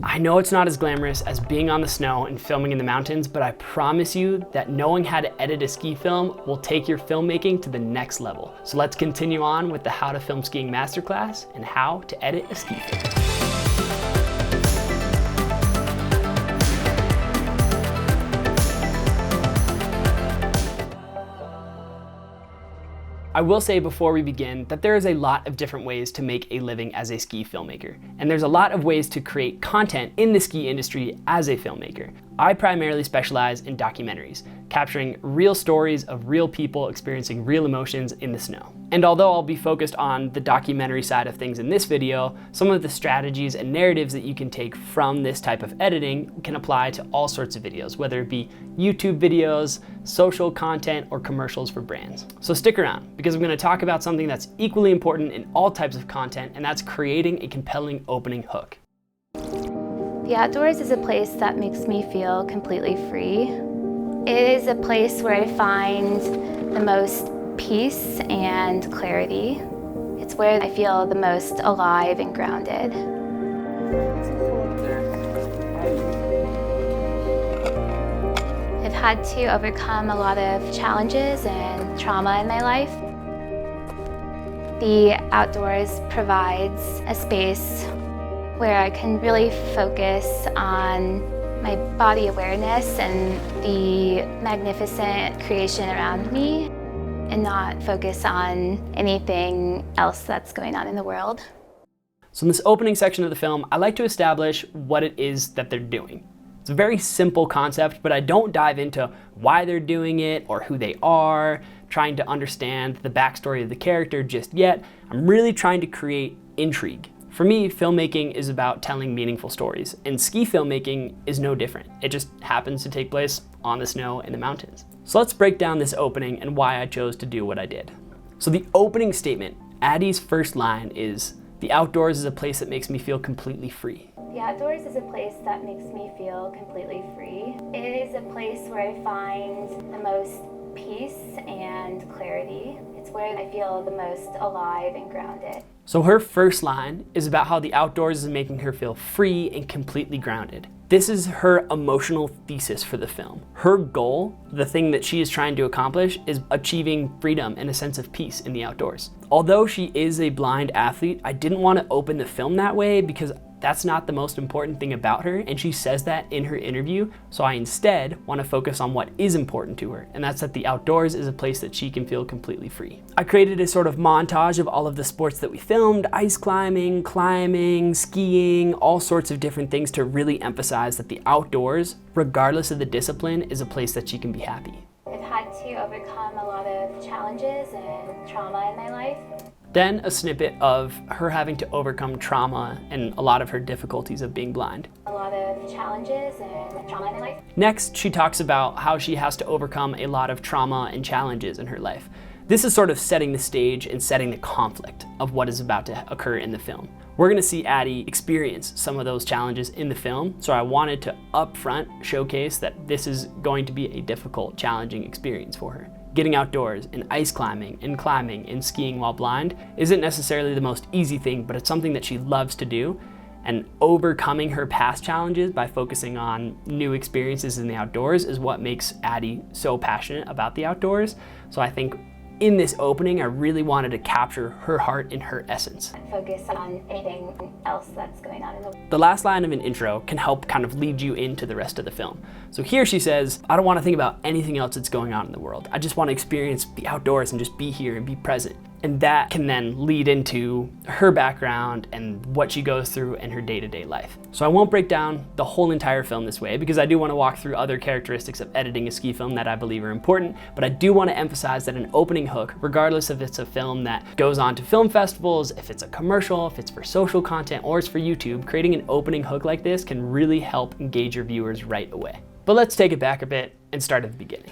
I know it's not as glamorous as being on the snow and filming in the mountains, but I promise you that knowing how to edit a ski film will take your filmmaking to the next level. So let's continue on with the How to Film Skiing Masterclass and how to edit a ski film. I will say before we begin that there is a lot of different ways to make a living as a ski filmmaker, and there's a lot of ways to create content in the ski industry as a filmmaker. I primarily specialize in documentaries, capturing real stories of real people experiencing real emotions in the snow. And although I'll be focused on the documentary side of things in this video, some of the strategies and narratives that you can take from this type of editing can apply to all sorts of videos, whether it be YouTube videos, social content, or commercials for brands. So stick around, because I'm going to talk about something that's equally important in all types of content, and that's creating a compelling opening hook. The outdoors is a place that makes me feel completely free. It is a place where I find the most peace and clarity. It's where I feel the most alive and grounded. I've had to overcome a lot of challenges and trauma in my life. The outdoors provides a space where I can really focus on my body awareness and the magnificent creation around me, and not focus on anything else that's going on in the world. So in this opening section of the film, I like to establish what it is that they're doing. It's a very simple concept, but I don't dive into why they're doing it or who they are, trying to understand the backstory of the character just yet. I'm really trying to create intrigue. For me, filmmaking is about telling meaningful stories, and ski filmmaking is no different. It just happens to take place on the snow in the mountains. So let's break down this opening and why I chose to do what I did. So the opening statement, Addie's first line is, "The outdoors is a place that makes me feel completely free." The outdoors is a place that makes me feel completely free. It is a place where I find the most peace and clarity. It's where I feel the most alive and grounded. So her first line is about how the outdoors is making her feel free and completely grounded. This is her emotional thesis for the film. Her goal, the thing that she is trying to accomplish, is achieving freedom and a sense of peace in the outdoors. Although she is a blind athlete, I didn't want to open the film that way because that's not the most important thing about her, and she says that in her interview. So I instead want to focus on what is important to her, and that's that the outdoors is a place that she can feel completely free. I created a sort of montage of all of the sports that we filmed: ice climbing, climbing, skiing, all sorts of different things to really emphasize that the outdoors, regardless of the discipline, is a place that she can be happy. I've had to overcome a lot of challenges and trauma in my life. Then a snippet of her having to overcome trauma and a lot of her difficulties of being blind. A lot of challenges and trauma in my life. Next, she talks about how she has to overcome a lot of trauma and challenges in her life. This is sort of setting the stage and setting the conflict of what is about to occur in the film. We're gonna see Addie experience some of those challenges in the film, so I wanted to upfront showcase that this is going to be a difficult, challenging experience for her. Getting outdoors and ice climbing and skiing while blind isn't necessarily the most easy thing, but it's something that she loves to do. And overcoming her past challenges by focusing on new experiences in the outdoors is what makes Addie so passionate about the outdoors. So I think in this opening, I really wanted to capture her heart and her essence. Focus on anything else that's going on in the world. The last line of an intro can help kind of lead you into the rest of the film. So here she says, "I don't want to think about anything else that's going on in the world. I just want to experience the outdoors and just be here and be present." And that can then lead into her background and what she goes through in her day-to-day life. So I won't break down the whole entire film this way, because I do want to walk through other characteristics of editing a ski film that I believe are important, but I do want to emphasize that an opening hook, regardless if it's a film that goes on to film festivals, if it's a commercial, if it's for social content, or it's for YouTube, creating an opening hook like this can really help engage your viewers right away. But let's take it back a bit and start at the beginning.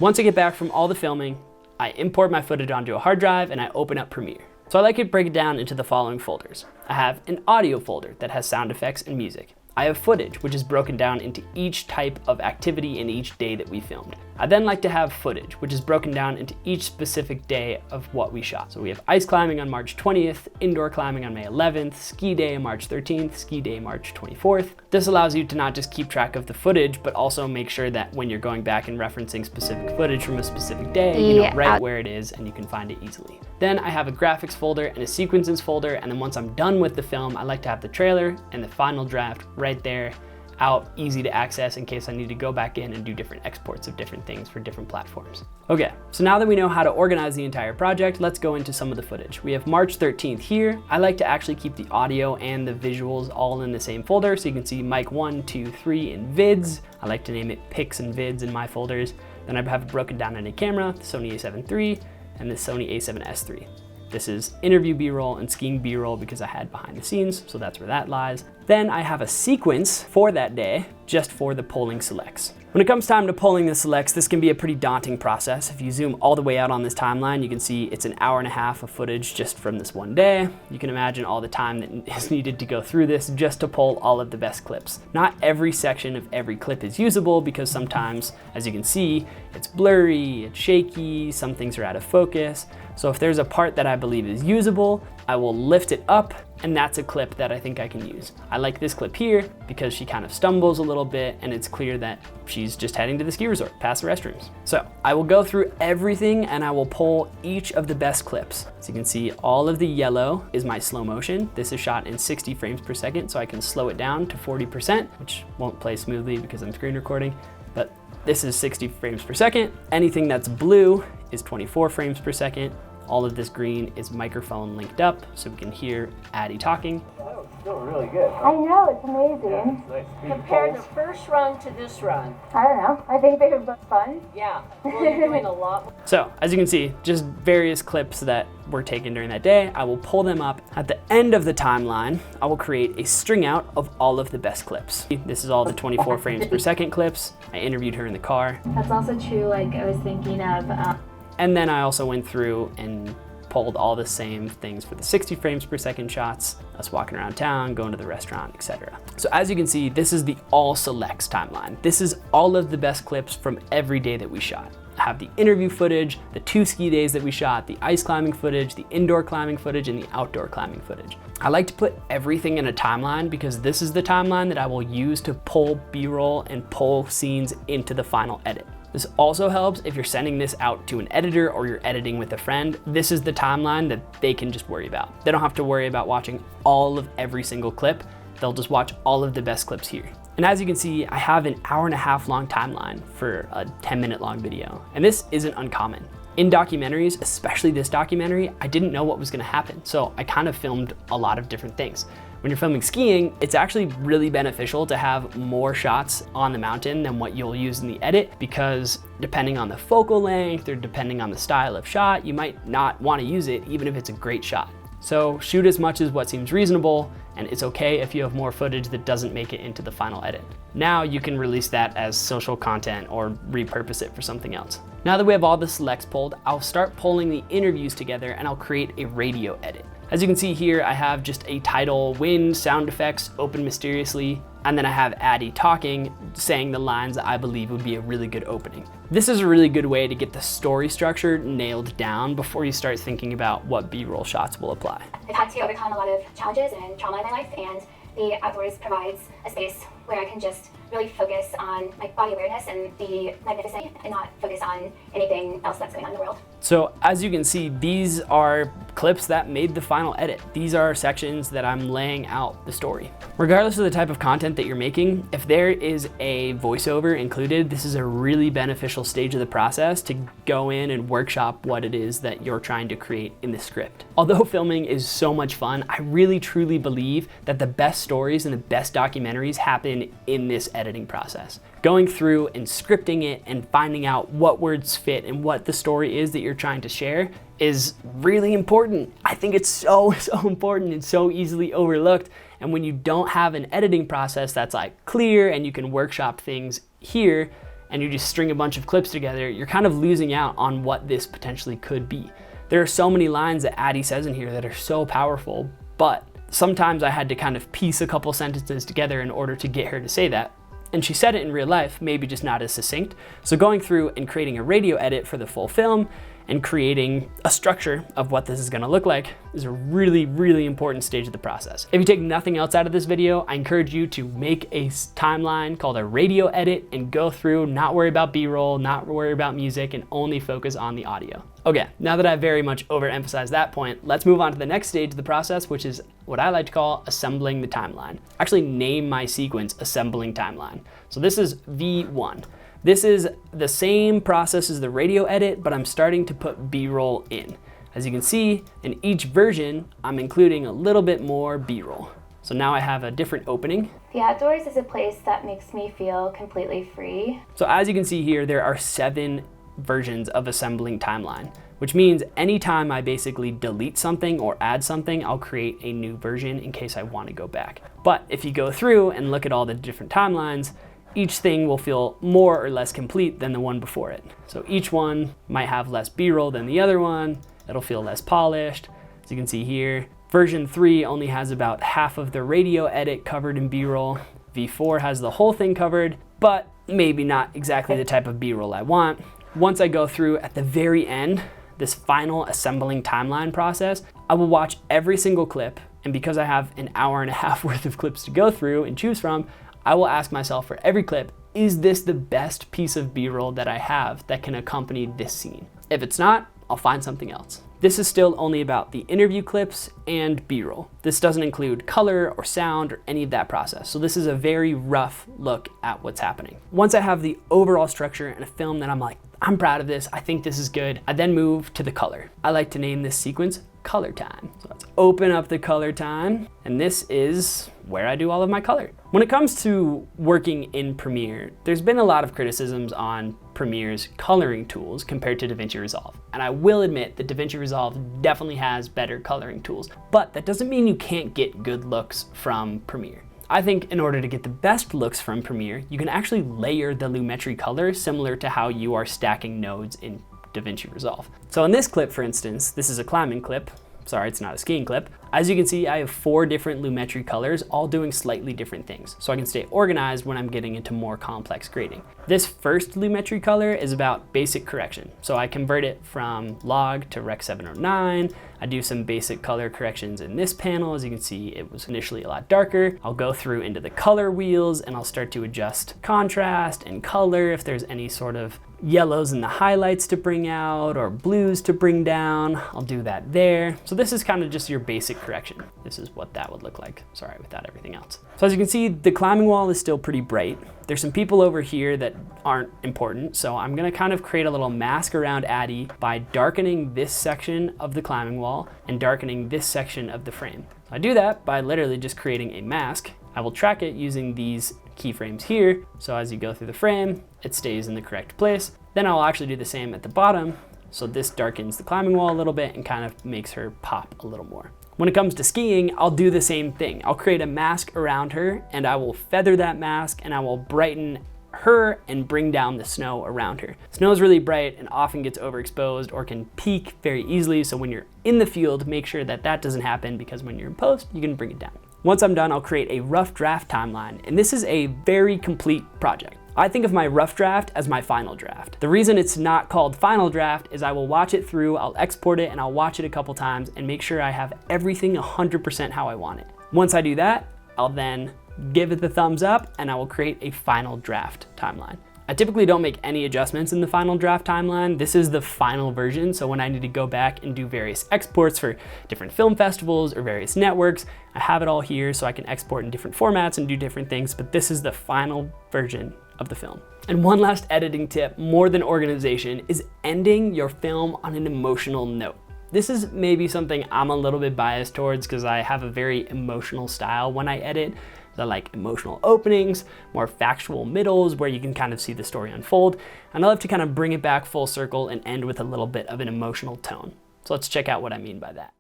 Once I get back from all the filming, I import my footage onto a hard drive and I open up Premiere. So I like to break it down into the following folders. I have an audio folder that has sound effects and music. I have footage, which is broken down into each type of activity in each day that we filmed. I then like to have footage, which is broken down into each specific day of what we shot. So we have ice climbing on March 20th, indoor climbing on May 11th, ski day March 13th, ski day March 24th. This allows you to not just keep track of the footage, but also make sure that when you're going back and referencing specific footage from a specific day, you know right where it is and you can find it easily. Then I have a graphics folder and a sequences folder, and then once I'm done with the film, I like to have the trailer and the final draft right there, out, easy to access in case I need to go back in and do different exports of different things for different platforms. Okay, so now that we know how to organize the entire project, let's go into some of the footage. We have March 13th here. I like to actually keep the audio and the visuals all in the same folder, so you can see mic 1, 2, 3 in vids. I like to name it pics and vids in my folders. Then I have it broken down in a camera, the Sony a7 III and the Sony a7S III. This is interview B-roll and skiing B-roll because I had behind the scenes, so that's where that lies. Then I have a sequence for that day just for the polling selects. When it comes time to polling the selects, this can be a pretty daunting process. If you zoom all the way out on this timeline, you can see it's an hour and a half of footage just from this one day. You can imagine all the time that is needed to go through this just to pull all of the best clips. Not every section of every clip is usable because sometimes, as you can see, it's blurry, it's shaky, some things are out of focus. So if there's a part that I believe is usable, I will lift it up, and that's a clip that I think I can use. I like this clip here because she kind of stumbles a little bit and it's clear that she's just heading to the ski resort, past the restrooms. So I will go through everything and I will pull each of the best clips. So you can see all of the yellow is my slow motion. This is shot in 60 frames per second, so I can slow it down to 40%, which won't play smoothly because I'm screen recording, but this is 60 frames per second. Anything that's blue is 24 frames per second. All of this green is microphone linked up, so we can hear Addie talking. That was still really good. I know, it's amazing. Yeah, it's nice. Compare the first run to this run. I don't know. I think they have been fun. Yeah, well, you're doing a lot. So, as you can see, just various clips that were taken during that day. I will pull them up. At the end of the timeline, I will create a string out of all of the best clips. This is all the 24 frames per second clips. I interviewed her in the car. That's also true, like I was thinking of. And then I also went through and pulled all the same things for the 60 frames per second shots, us walking around town, going to the restaurant, etc. So as you can see, this is the all selects timeline. This is all of the best clips from every day that we shot. I have the interview footage, the 2 ski days that we shot, the ice climbing footage, the indoor climbing footage, and the outdoor climbing footage. I like to put everything in a timeline because this is the timeline that I will use to pull B-roll and pull scenes into the final edit. This also helps if you're sending this out to an editor or you're editing with a friend. This is the timeline that they can just worry about. They don't have to worry about watching all of every single clip. They'll just watch all of the best clips here. And as you can see, I have an hour-and-a-half long timeline for a 10-minute long video. And this isn't uncommon. In documentaries, especially this documentary, I didn't know what was gonna happen. So I kind of filmed a lot of different things. When you're filming skiing, it's actually really beneficial to have more shots on the mountain than what you'll use in the edit, because depending on the focal length or depending on the style of shot, you might not want to use it even if it's a great shot. So shoot as much as what seems reasonable, and it's okay if you have more footage that doesn't make it into the final edit. Now you can release that as social content or repurpose it for something else. Now that we have all the selects pulled, I'll start pulling the interviews together and I'll create a radio edit. As you can see here, I have just a title, wind, sound effects, open mysteriously, and then I have Addie talking, saying the lines that I believe would be a really good opening. This is a really good way to get the story structure nailed down before you start thinking about what B-roll shots will apply. I've had to overcome a lot of challenges and trauma in my life, and the outdoors provides a space where I can just really focus on my body awareness and the magnificent and not focus on anything else that's going on in the world. So as you can see, these are clips that made the final edit. These are sections that I'm laying out the story. Regardless of the type of content that you're making, if there is a voiceover included, this is a really beneficial stage of the process to go in and workshop what it is that you're trying to create in the script. Although filming is so much fun, I really truly believe that the best stories and the best documentaries happen in this editing process. Going through and scripting it and finding out what words fit and what the story is that you're trying to share is really important. I think it's so important and so easily overlooked. And when you don't have an editing process that's like clear and you can workshop things here and you just string a bunch of clips together, you're kind of losing out on what this potentially could be. There are so many lines that Addie says in here that are so powerful, but sometimes I had to kind of piece a couple sentences together in order to get her to say that. and she said it in real life, maybe just not as succinct. So going through and creating a radio edit for the full film and creating a structure of what this is gonna look like is a really, really important stage of the process. If you take nothing else out of this video, I encourage you to make a timeline called a radio edit and go through, not worry about B-roll, not worry about music, and only focus on the audio. Okay, now that I've very much overemphasized that point, let's move on to the next stage of the process, which is what I like to call assembling the timeline. Actually name my sequence assembling timeline. So this is V1. This is the same process as the radio edit, but I'm starting to put B-roll in. As you can see, in each version, I'm including a little bit more B-roll. So now I have a different opening. The outdoors is a place that makes me feel completely free. So as you can see here, there are 7 versions of assembling timeline, which means anytime I basically delete something or add something, I'll create a new version in case I want to go back. But if you go through and look at all the different timelines, each thing will feel more or less complete than the one before it. So each one might have less B-roll than the other one. It'll feel less polished. As you can see here, version 3 only has about half of the radio edit covered in B-roll. V4 has the whole thing covered, but maybe not exactly the type of B-roll I want. Once I go through at the very end, this final assembling timeline process, I will watch every single clip. And because I have an hour and a half worth of clips to go through and choose from, I will ask myself for every clip, is this the best piece of B-roll that I have that can accompany this scene? If it's not, I'll find something else. This is still only about the interview clips and B-roll. This doesn't include color or sound or any of that process. So this is a very rough look at what's happening. Once I have the overall structure and a film that I'm like, I'm proud of this, I think this is good, I then move to the color. I like to name this sequence color time. So let's open up the color time, and this is where I do all of my color. When it comes to working in Premiere, there's been a lot of criticisms on Premiere's coloring tools compared to DaVinci Resolve. And I will admit that DaVinci Resolve definitely has better coloring tools, but that doesn't mean you can't get good looks from Premiere. I think in order to get the best looks from Premiere, you can actually layer the Lumetri color similar to how you are stacking nodes in DaVinci Resolve. So in this clip, for instance, this is a climbing clip. Sorry, it's not a skiing clip. As you can see, I have 4 different Lumetri colors, all doing slightly different things, so I can stay organized when I'm getting into more complex grading. This first Lumetri color is about basic correction. So I convert it from log to Rec 709. I do some basic color corrections in this panel. As you can see, it was initially a lot darker. I'll go through into the color wheels and I'll start to adjust contrast and color if there's any sort of yellows in the highlights to bring out or blues to bring down. I'll do that there. So this is kind of just your basic correction. This is what that would look like, sorry, without everything else. So as you can see, the climbing wall is still pretty bright. There's some people over here that aren't important, so I'm gonna kind of create a little mask around Addie by darkening this section of the climbing wall and darkening this section of the frame. I do that by literally just creating a mask. I will track it using these keyframes here, so as you go through the frame, it stays in the correct place. Then I'll actually do the same at the bottom, so this darkens the climbing wall a little bit and kind of makes her pop a little more. When it comes to skiing, I'll do the same thing. I'll create a mask around her and I will feather that mask and I will brighten her and bring down the snow around her. Snow is really bright and often gets overexposed or can peak very easily, so when you're in the field, make sure that that doesn't happen, because when you're in post, you can bring it down. Once I'm done, I'll create a rough draft timeline, and this is a very complete project. I think of my rough draft as my final draft. The reason it's not called final draft is I will watch it through, I'll export it, and I'll watch it a couple times and make sure I have everything 100% how I want it. Once I do that, I'll then give it the thumbs up and I will create a final draft timeline. I typically don't make any adjustments in the final draft timeline. This is the final version, so when I need to go back and do various exports for different film festivals or various networks, I have it all here so I can export in different formats and do different things, but this is the final version of the film. And one last editing tip, more than organization, is ending your film on an emotional note. This is maybe something I'm a little bit biased towards because I have a very emotional style when I edit. I like emotional openings, more factual middles where you can kind of see the story unfold. And I love to kind of bring it back full circle and end with a little bit of an emotional tone. So let's check out what I mean by that.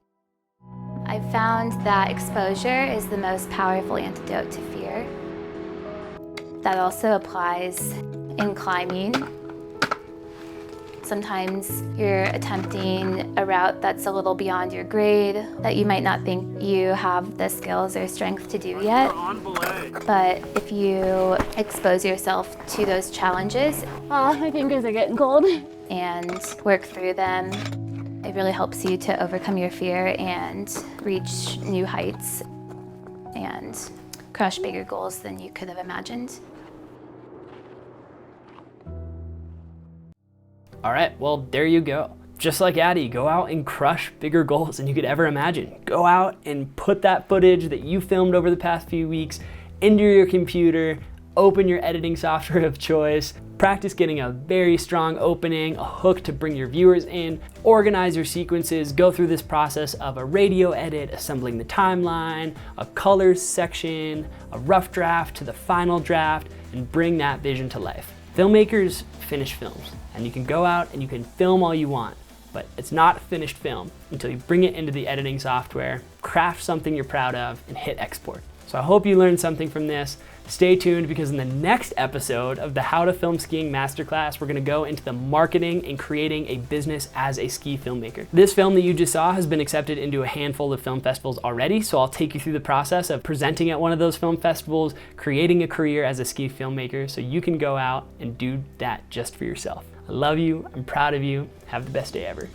I found that exposure is the most powerful antidote to fear. That also applies in climbing. Sometimes you're attempting a route that's a little beyond your grade, that you might not think you have the skills or strength to do yet. But if you expose yourself to those challenges, My fingers are getting cold. and work through them, it really helps you to overcome your fear and reach new heights and crush bigger goals than you could have imagined. All right, well, there you go. Just like Addie, go out and crush bigger goals than you could ever imagine. Go out and put that footage that you filmed over the past few weeks into your computer, open your editing software of choice, practice getting a very strong opening, a hook to bring your viewers in, organize your sequences, go through this process of a radio edit, assembling the timeline, a colors section, a rough draft to the final draft, and bring that vision to life. Filmmakers finish films, and you can go out and you can film all you want, but it's not finished film until you bring it into the editing software, craft something you're proud of, and hit export. So I hope you learned something from this. Stay tuned, because in the next episode of the How to Film Skiing Masterclass, we're gonna go into the marketing and creating a business as a ski filmmaker. This film that you just saw has been accepted into a handful of film festivals already, so I'll take you through the process of presenting at one of those film festivals, creating a career as a ski filmmaker, so you can go out and do that just for yourself. I love you, I'm proud of you, have the best day ever.